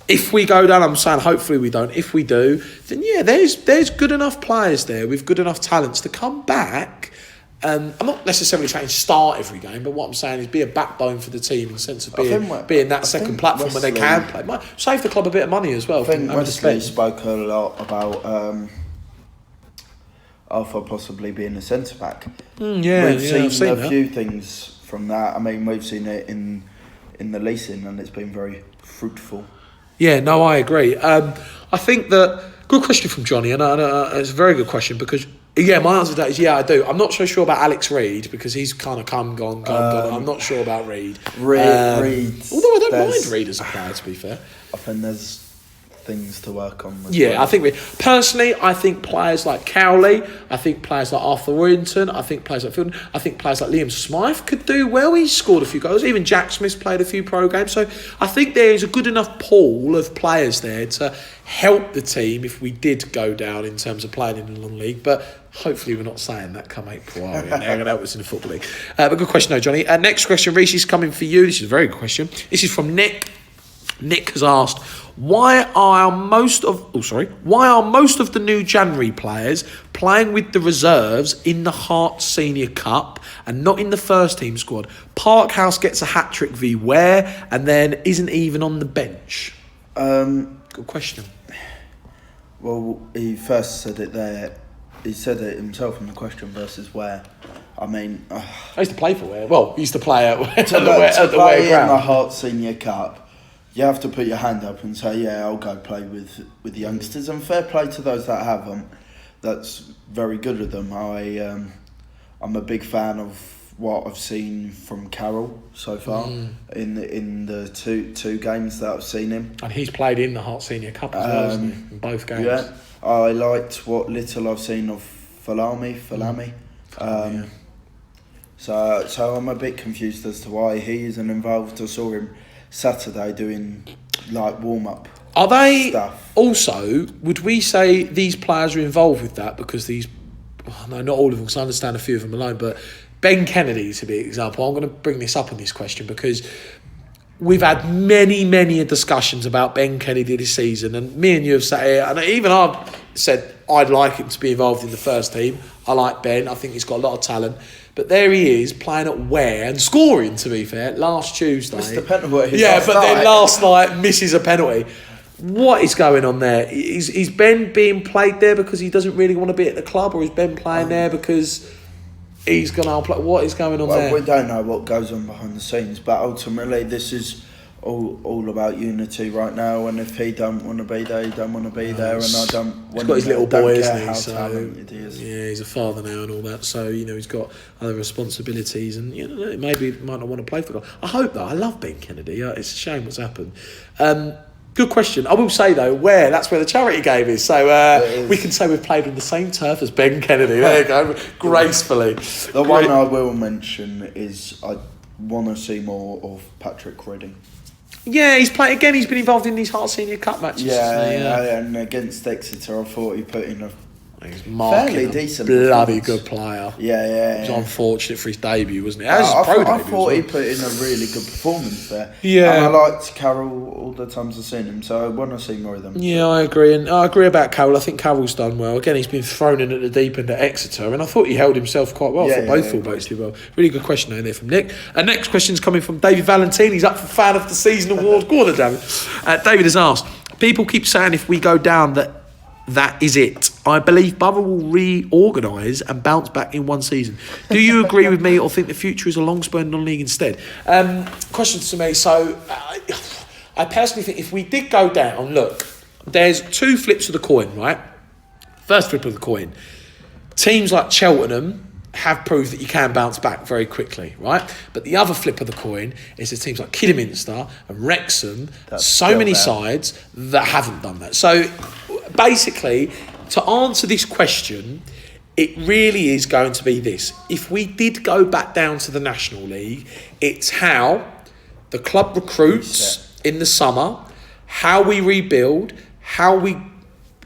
if we go down, I'm saying hopefully we don't. If we do, then there's good enough players there with good enough talents to come back. I'm not necessarily trying to start every game, but what I'm saying is be a backbone for the team in the sense of being that second platform where they can play. Might save the club a bit of money as well. I think Wesley spoke a lot about Arthur possibly being a centre back. We've seen a few things from that. I mean, we've seen it in the leasing, and it's been very fruitful. Yeah, no, I agree. I think that good question from Johnny, and it's a very good question because. Yeah, my answer to that is I do. I'm not so sure about Alex Reid because he's kind of gone. I'm not sure about Reid. Reid. Although I don't mind Reid as a player, to be fair. I think there's things to work on. I think personally, I think players like Cowley, I think players like Arthur Warrington, I think players like Fielding, I think players like Liam Smythe could do well. He's scored a few goals. Even Jack Smith's played a few pro games. So I think there is a good enough pool of players there to help the team if we did go down in terms of playing in the non-league. But hopefully we're not saying that come April, are we? They're going to help us in the Football League. But good question, though, Johnny. Next question, Reece, is coming for you. This is a very good question. This is from Nick. Nick has asked, why are most of the new January players playing with the reserves in the Hearts Senior Cup and not in the first team squad? Parkhouse gets a hat-trick v Ware and then isn't even on the bench. Good question. Well, he first said it there. He said it himself in the question versus Ware. I mean, I used to play for Ware. Well, he used to play at the Ware ground. In the Hearts Senior Cup, you have to put your hand up and say, I'll go play with the youngsters. And fair play to those that have them. That's very good of them. I'm a big fan of what I've seen from Carroll so far in the two games that I've seen him. And he's played in the Hearts Senior Cup as well, hasn't he? In both games. Yeah, I liked what little I've seen of Falami. So I'm a bit confused as to why he isn't involved. I saw him Saturday doing like warm-up. Are they stuff. Also, would we say these players are involved with that because no, not all of them, because I understand a few of them alone, but Ben Kennedy, to be an example, I'm going to bring this up in this question because we've had many discussions about Ben Kennedy this season, and me and you have sat here, and even I've said I'd like him to be involved in the first team. I like Ben. I think he's got a lot of talent. But there he is, playing at Ware and scoring, to be fair, last Tuesday. Missed the penalty. Then last night misses a penalty. What is going on there? Is Ben being played there because he doesn't really want to be at the club, or is Ben playing there because he's going to play? What is going on there? We don't know what goes on behind the scenes, but ultimately this is all about unity right now, and if he don't want to be there, he don't want to be there, and I don't. He's got his little boy, isn't he? How So talented he is. yeah, he's a father now and all that. So he's got other responsibilities, and maybe he might not want to play for God. I hope that. I love Ben Kennedy. It's a shame what's happened. Good question. I will say though, that's where the charity game is. So we can say we've played on the same turf as Ben Kennedy. There you go, gracefully. The one I will mention is I want to see more of Patrick Redding. Yeah, he's playing again. He's been involved in these Heart Senior Cup matches. Yeah, and against Exeter, I thought he put in a fairly decent, bloody good player. Yeah. It was unfortunate for his debut, wasn't it? I debut thought he put in a really good performance there. Yeah, and I liked Carroll all the times I've seen him, so I want to see more of them. Yeah, I agree, and I agree about Carroll. I think Carroll's done well. Again, he's been thrown in at the deep end at Exeter, and I thought he held himself quite well for both fullbacks. Well, really good question there from Nick. And next question's coming from David Valentine. He's up for Fan of the Season award. Go on, David. David has asked, people keep saying if we go down that is it. I believe Borough will reorganise and bounce back in one season. Do you agree with me or think the future is a long-spurn non-league instead? Question to me. So I personally think if we did go down, look, there's two flips of the coin, right? First flip of the coin. Teams like Cheltenham have proved that you can bounce back very quickly, right? But the other flip of the coin is there's teams like Kidderminster and Wrexham, so many sides that haven't done that. So basically, to answer this question, it really is going to be this. If we did go back down to the National League, it's how the club recruits in the summer, how we rebuild, how we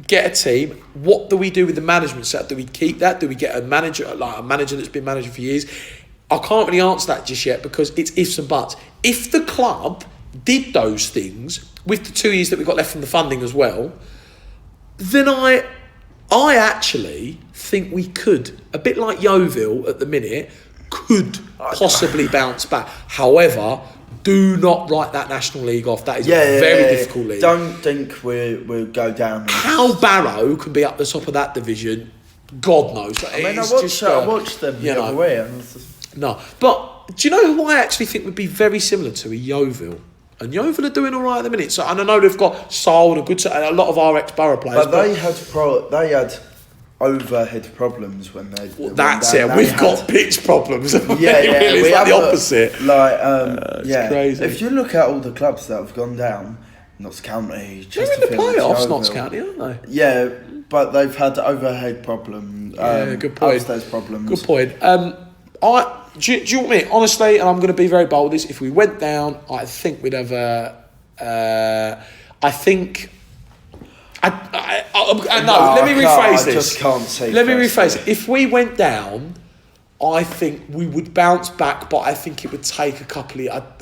get a team. What do we do with the management set? Do we keep that? Do we get a manager that's been managing for years? I can't really answer that just yet because it's ifs and buts. If the club did those things with the 2 years that we've got left from the funding as well, then I actually think we could, a bit like Yeovil at the minute, could possibly bounce back. However, do not write that National League off. That is a very difficult league. Don't think we'll go down. How Barrow can be up the top of that division, God knows. I watched them the other way. No, but do you know who I actually think would be very similar to a Yeovil? And Yeovil are doing all right at the minute. So, and I know they've got Sole and a lot of our ex-Borough players. But they had overhead problems when they. That's it. We've got pitch problems. Yeah, it's like the opposite. It's crazy. If you look at all the clubs that have gone down, Notts County, they're in the playoffs, Notts County, aren't they? Yeah, but they've had overhead problems. Good point. Upstairs problems. Good point. Do you want me honestly? And I'm going to be very bold with this. If we went down, I think we'd have let me rephrase this. I just can't say. Let me rephrase it. If we went down, I think we would bounce back, but I think it would take a couple of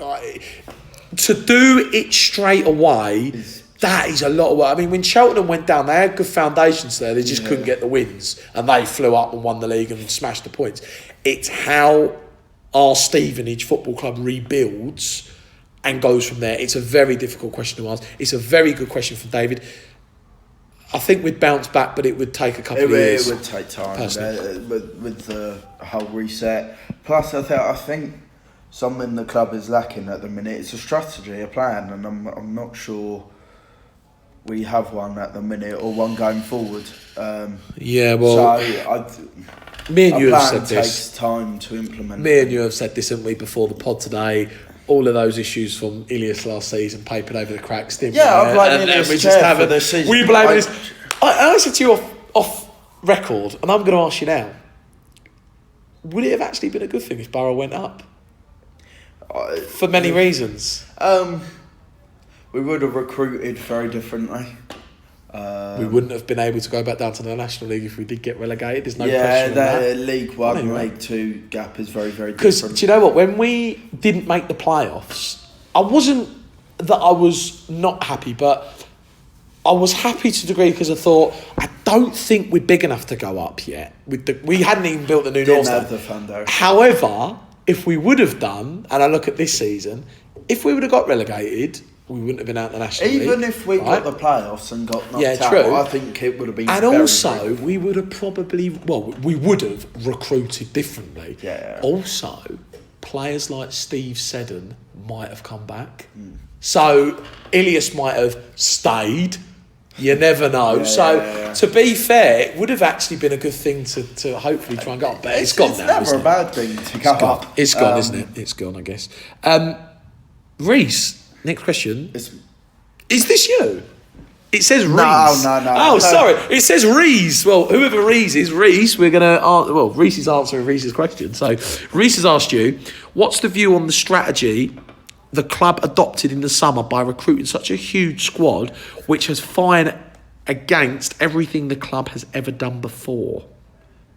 to do it straight away. That is a lot of work. I mean, when Cheltenham went down, they had good foundations there. They just couldn't get the wins, and they flew up and won the league and smashed the points. It's how our Stevenage Football Club rebuilds and goes from there. It's a very difficult question to ask. It's a very good question from David. I think we'd bounce back, but it would take a couple of years. It would take time with the whole reset. Plus, I think something the club is lacking at the minute. It's a strategy, a plan, and I'm not sure we have one at the minute or one going forward. Me and you have said this. Takes time to implement. Me and you have said this, haven't we, before the pod today? All of those issues from Ilias last season papered over the cracks, didn't we? I blame Ilias for this season. We blame this. I said to you off record, and I'm going to ask you now: would it have actually been a good thing if Borough went up? For many reasons. We would have recruited very differently. We wouldn't have been able to go back down to the National League if we did get relegated. There's no question on that. Yeah, League 1, League 2 gap is very, very different. Because, do you know what? When we didn't make the playoffs, I wasn't that I was not happy, but I was happy to a degree because I thought, I don't think we're big enough to go up yet. We hadn't even built the new North Stand. However, if we would have done, and I look at this season, if we would have got relegated, we wouldn't have been out in the National League. Even if we got the playoffs and got knocked out, true. I think it would have been. And also, we would have probably, we would have recruited differently. Yeah. Also, players like Steve Seddon might have come back. So Ilias might have stayed. You never know. To be fair, it would have actually been a good thing to hopefully try and go up. But it's gone now. It's never a bad thing to go up. It's gone, isn't it? It's gone, I guess. Reese, next question. Is this you? It says Reese. No. Oh, sorry. It says Reese. Well, whoever Reese is, Reese, we're going to... Reese is answering Reese's question. So, Reese has asked you, what's the view on the strategy the club adopted in the summer by recruiting such a huge squad, which has fired against everything the club has ever done before?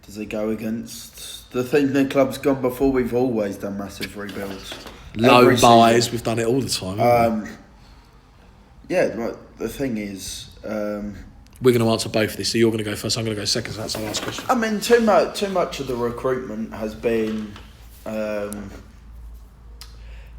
Does it go against the thing the club's gone before? We've always done massive rebuilds. Low buys, we've done it all the time. The thing is... we're going to answer both of this, so you're going to go first, I'm going to go second, so that's the last question. I mean, too much of the recruitment has been...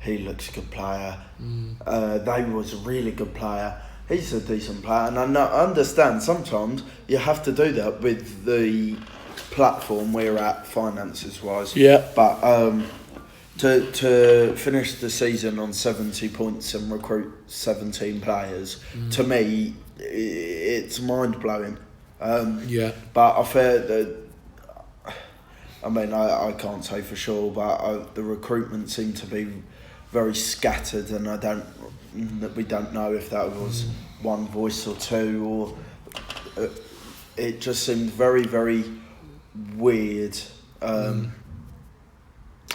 he looks a good player. They was a really good player. He's a decent player, and I understand sometimes you have to do that with the platform we're at, finances wise. Yeah. But to finish the season on 70 points and recruit 17 players, to me, it's mind blowing. But I fear that. I mean, I can't say for sure, but the recruitment seemed to be very scattered, and we don't know if that was one voice or two, or it just seemed very, very weird.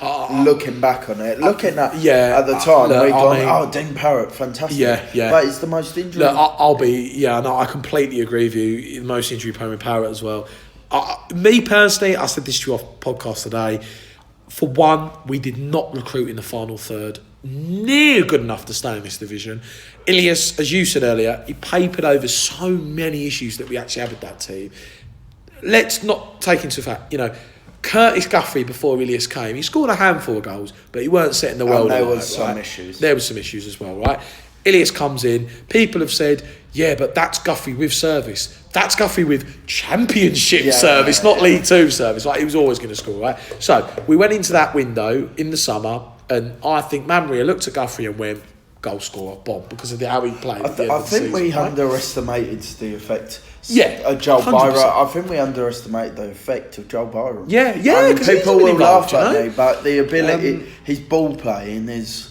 Looking back on it, at the time, Dean Parrott, fantastic. Yeah. But it's the most injury. Look, I completely agree with you. The most injury prone with Parrott as well. Me personally, I said this to you off podcast today. For one, we did not recruit in the final third near good enough to stay in this division. Ilias, as you said earlier, he papered over so many issues that we actually have with that team. Let's not take into fact, Curtis Guthrie, before Ilias came, he scored a handful of goals, but he weren't setting the world alight. There was some issues. There was some issues as well, right? Ilias comes in, people have said, yeah, but that's Guthrie with service. That's Guthrie with championship service, not League Two service. Like, he was always going to score, right? So, we went into that window in the summer, and I think Maria looked at Guthrie and went, goal scorer, bomb, because of how he played at the end of the season. I think we underestimated the effect of Joel Byron. I think we underestimated the effect of Joel Byron. Yeah, people will laugh at me, but the ability, his ball playing is...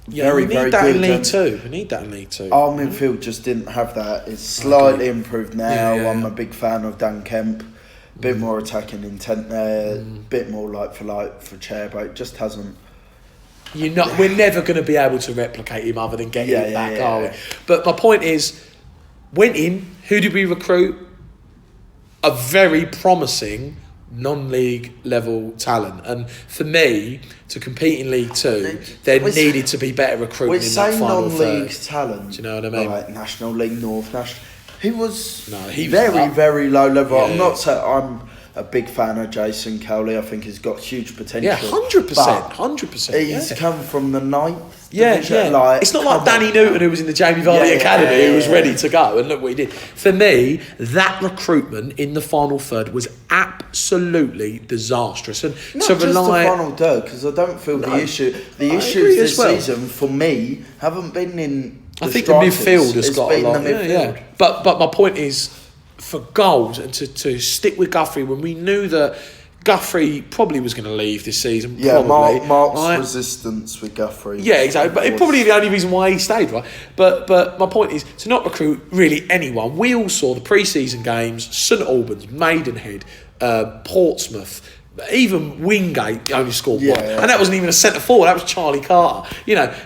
very, very good. We need that in League Two. Our midfield just didn't have that. It's slightly improved now. I'm a big fan of Dan Kemp. A bit more attacking intent there. Bit more like for Chairboat. Just hasn't. We're never going to be able to replicate him other than getting it back, are we? But my point is, went in. Who did we recruit? A very promising non-league level talent, and for me to compete in League Two, there needed to be better recruitment in that final non-league third. talent. Do you know what I mean? Like National League North, he was very, very low level. I'm not saying I'm a big fan of Jason Cowley. I think he's got huge potential. Yeah, 100%. He's come from the 9th. Yeah. Like, it's not like Danny Newton, who was in the Jamie Vardy Academy, who was ready to go, and look what he did. For me, that recruitment in the final third was absolutely disastrous. And not just the final third, because I don't feel the issues this season for me haven't been in. I think the midfield has got a lot. Yeah. But my point is, for goals and to stick with Guthrie when we knew that Guthrie probably was going to leave this season. Yeah, probably. Mark's resistance with Guthrie. Yeah, exactly. But it's probably the only reason why he stayed, right? But my point is to not recruit really anyone. We all saw the pre-season games: St Albans, Maidenhead, Portsmouth. Even Wingate only scored one, and that wasn't even a centre forward. That was Charlie Carter.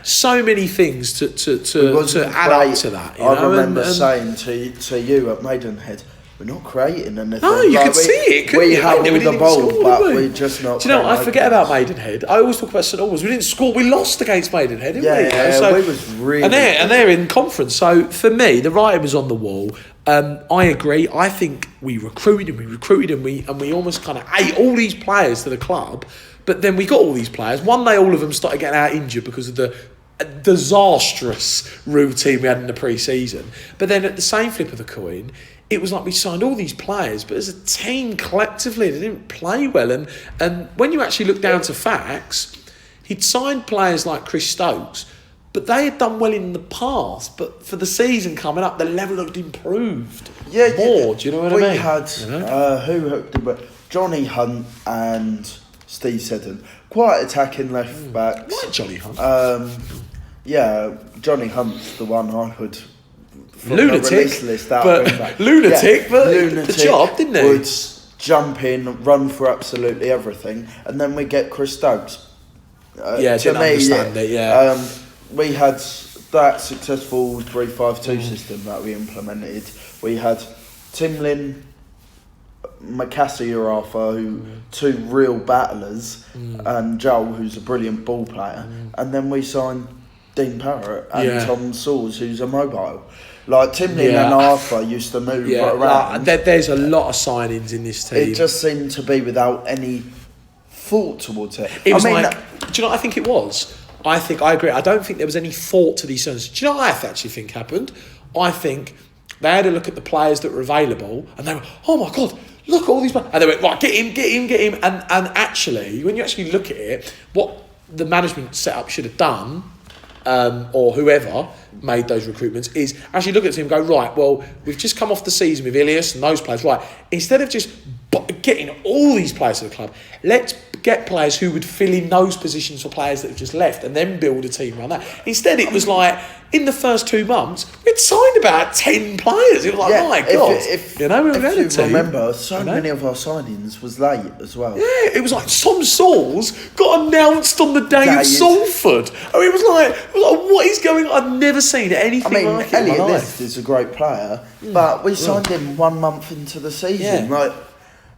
So many things to add up to that. I remember saying to you at Maidenhead, we're not creating anything. No, you could see it. We have all the ball, but we're just not. Do you know? I forget about Maidenhead. I always talk about St Albans. We didn't score. We lost against Maidenhead, didn't we? Yeah, we was really. And they're in conference. So for me, the writing was on the wall. I agree. I think we recruited and we almost kind of ate all these players to the club. But then we got all these players. One day, all of them started getting out injured because of the disastrous routine we had in the pre-season. But then at the same flip of the coin, it was like we signed all these players, but as a team collectively, they didn't play well. And when you actually look down to facts, he'd signed players like Chris Stokes, but they had done well in the past. But for the season coming up, the level had improved more. Do you know what I mean? We had who did well? Johnny Hunt and Steve Seddon, quite attacking left backs. Like Johnny Hunt. Yeah, Johnny Hunt's the one I would. Lunatic, list, but lunatic, but the job, didn't he? Would jump in, run for absolutely everything, and then we get Chris Stokes. Didn't understand it. Yeah, we had that successful 3-5-2 system that we implemented. We had Tim Lynn, Macassey Arafa, who two real battlers, and Joel, who's a brilliant ball player, and then we signed Dean Parrott and Tom Sawes, who's a mobile. Like Tim Lynn and Arthur used to move around. There's a lot of signings in this team. It just seemed to be without any thought towards it. It was do you know what I think it was? I agree. I don't think there was any thought to these signings. Do you know what I actually think happened? I think they had a look at the players that were available and they were, oh my God, look at all these players. And they went, right, get him. And actually, when you actually look at it, what the management setup should have done, or whoever made those recruitments, is actually look at the team and go, right, well, we've just come off the season with Ilias and those players, right, instead of just getting all these players to the club, let's get players who would fill in those positions for players that have just left and then build a team around that. Instead, it was like, in the first 2 months, we'd signed about 10 players. It was like, my God. If you remember, many of our signings was late as well. Yeah, it was like Tom Sawes got announced on the day of Salford. I mean, it was like, what is going on? I've never seen anything like it in my life. Elliot List is a great player, but we signed him 1 month into the season. Like,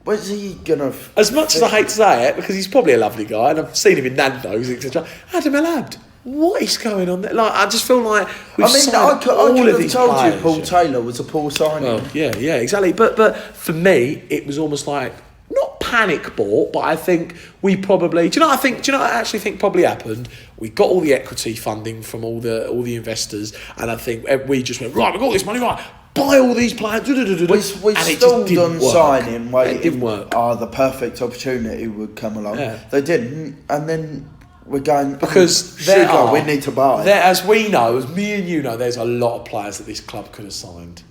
where's he gonna? As much as I hate to say it, because he's probably a lovely guy, and I've seen him in Nando's, etc. Adam El Abd, what is going on there? Like, I just feel like I could have told you Paul Taylor was a poor signing. Well, yeah, exactly. But for me, it was almost like not panic bought, but I think we probably. Do you know what I actually think probably happened? We got all the equity funding from all the investors, and I think we just went, right, we got all this money, right, buy all these players. We stalled on signing, waiting. It didn't work. The perfect opportunity would come along. Yeah. They didn't, and then we're going because we need to buy. As we know, as me and you know, there's a lot of players that this club could have signed.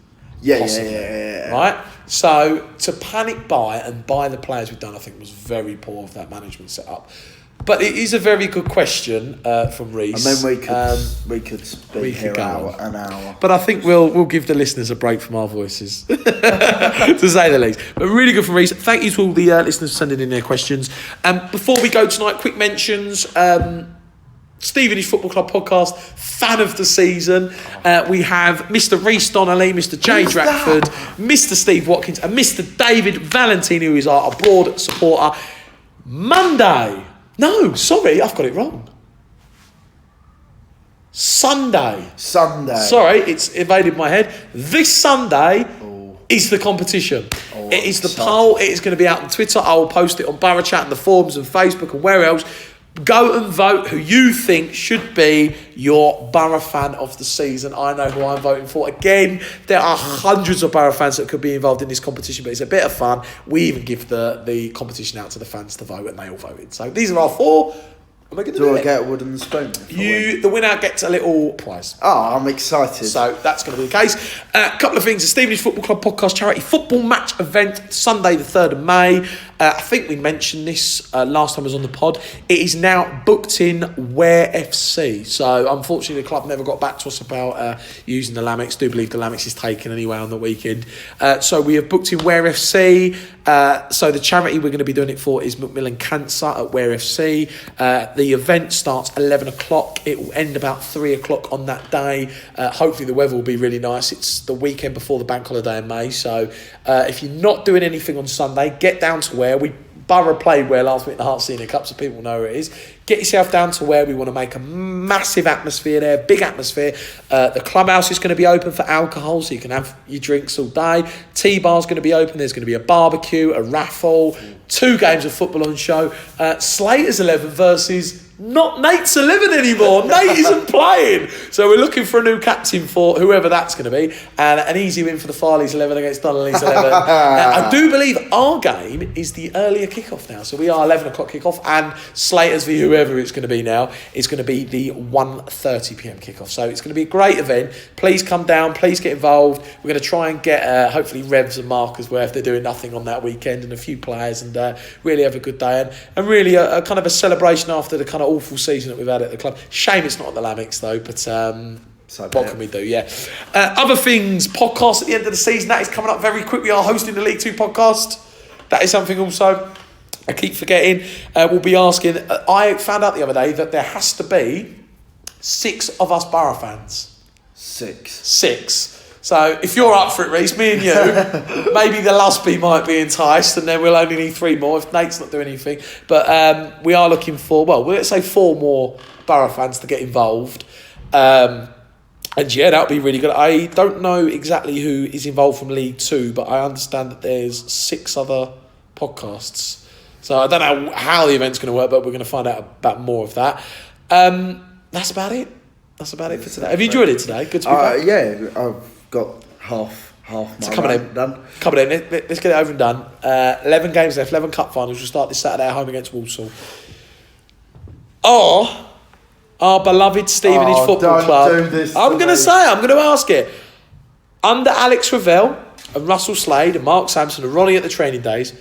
Yeah. Right? So to panic buy and buy the players we've done, I think was very poor of that management setup. But it is a very good question from Reese. And then we could speak here an hour. But I think we'll give the listeners a break from our voices, to say the least. But really good from Reese. Thank you to all the listeners for sending in their questions. Before we go tonight, quick mentions. Stevenage Football Club podcast, fan of the season. We have Mr. Reece Donnelly, Mr. Jay Drakford, Mr. Steve Watkins, and Mr. David Valentine, who is our abroad supporter. Monday. No, sorry, I've got it wrong. Sunday. Sorry, it's evaded my head. This Sunday is the competition. It is the poll. It is going to be out on Twitter. I will post it on Borough Chat and the forums and Facebook and where else. Go and vote who you think should be your Borough fan of the season. I know who I'm voting for. Again, there are hundreds of Borough fans that could be involved in this competition, but it's a bit of fun. We even give the competition out to the fans to vote, and they all voted. So these are our four. Do I get a wooden spoon? The winner gets a little prize. Oh, I'm excited. So that's going to be the case. A couple of things. The Stevenage Football Club podcast charity football match event, Sunday the 3rd of May. I think we mentioned this last time I was on the pod. It is now booked in Ware FC. So unfortunately the club never got back to us about using the Lamex. Do believe the Lamex is taken anyway on the weekend. So we have booked in Ware FC. So the charity we're going to be doing it for is Macmillan Cancer at Ware FC. The event starts 11 o'clock. It will end about 3 o'clock on that day. Hopefully the weather will be really nice. It's the weekend before the bank holiday in May. So if you're not doing anything on Sunday, get down to Ware. Borough played Ware last week in the Heart Senior Cup, so people know where it is. Get yourself down to Ware. We want to make a massive atmosphere there, big atmosphere. The clubhouse is going to be open for alcohol, so you can have your drinks all day. T-bar's going to be open. There's going to be a barbecue, a raffle, 2 games of football on show. Slater's 11 versus not Nate's 11 anymore. Nate isn't playing. So we're looking for a new captain for whoever that's going to be. And an easy win for the Farley's 11 against Donnelly's 11. I do believe our game is the earlier kickoff now. So we are 11 o'clock kickoff, and Slaters v whoever it's going to be now is going to be the 1:30pm kickoff. So it's going to be a great event. Please come down. Please get involved. We're going to try and get hopefully Revs and Mark as well if they're doing nothing on that weekend, and a few players, and really have a good day, and really a kind of a celebration after the kind of awful season that we've had at the club. Shame it's not at the Lamix though, but what can we do? Yeah. Other things, podcast at the end of the season, that is coming up very quick. We are hosting the League 2 podcast. That is something also I keep forgetting. We'll be asking. I found out the other day that there has to be 6 of us Borough fans. 6. So if you're up for it, Reece, me and you, maybe the Lusby might be enticed, and then we'll only need 3 more if Nate's not doing anything. But we are looking for, let's say 4 more Borough fans to get involved. And yeah, that would be really good. I don't know exactly who is involved from League 2, but I understand that there's 6 other podcasts. So I don't know how the event's going to work, but we're going to find out about more of that. That's about it. That's about it for today. Have you enjoyed it today? Good to be back. Yeah, I've got half my run done. Coming in. Let's get it over and done. 11 games left, 11 cup finals. We'll start this Saturday at home against Walsall. Our beloved Stevenage Football Club. I'm going to ask it. Under Alex Ravel and Russell Slade and Mark Sampson and Ronnie at the training days,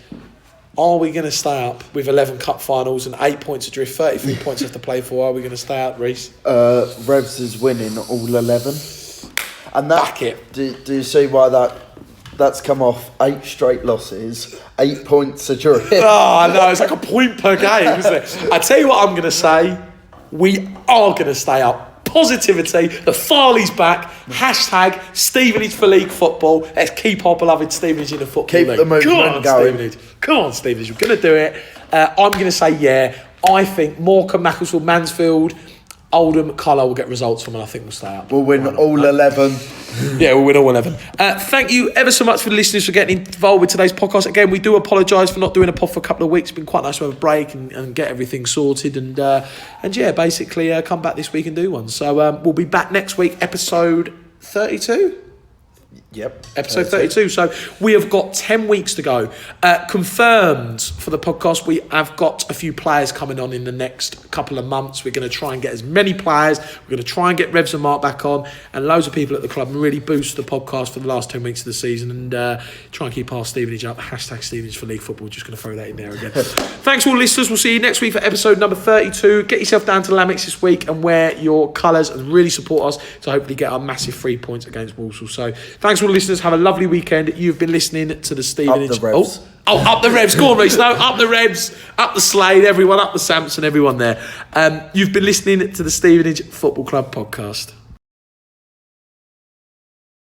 are we going to stay up with 11 cup finals and 8 points adrift, 33 points left to play for? Are we going to stay up, Reece? Revs is winning all 11. And that, back it. Do you see why that's come off 8 straight losses, 8 points adrift? Oh, no, it's like a point per game, isn't it? I tell you what I'm going to say. We are going to stay up. Positivity. The Farley's back. Hashtag Stevenage for League Football. Let's keep our beloved Stevenage in the football keep league. the movement going. Stevenage. Come on, Stevenage. We're going to do it. I'm going to say yeah. I think Morecambe, Macclesfield, Mansfield, Oldham, Carlisle will get results from, and I think we'll stay up. We'll win all 11. Yeah, we'll win all 11. Thank you ever so much for the listeners for getting involved with today's podcast. Again, we do apologise for not doing a pod for a couple of weeks. It's been quite nice to have a break and get everything sorted, and yeah, basically come back this week and do one. So we'll be back next week, episode 32. Yep. Episode 32. So we have got 10 weeks to go. Confirmed for the podcast, we have got a few players coming on in the next couple of months. We're going to try and get as many players. We're going to try and get Revs and Mark back on, and loads of people at the club, and really boost the podcast for the last 10 weeks of the season, and try and keep our Stevenage up. Hashtag Stevenage for League Football. Just going to throw that in there again. Thanks all listeners. We'll see you next week for episode number 32. Get yourself down to Lamix this week and wear your colours and really support us to hopefully get our massive 3 points against Walsall. So thanks all listeners. Have a lovely weekend. You've been listening to the Stevenage. Up the Revs. Up the Revs. Go on, Reece. No, up the Revs. Up the Slade. Everyone. Up the Sampson. Everyone there. You've been listening to the Stevenage Football Club podcast.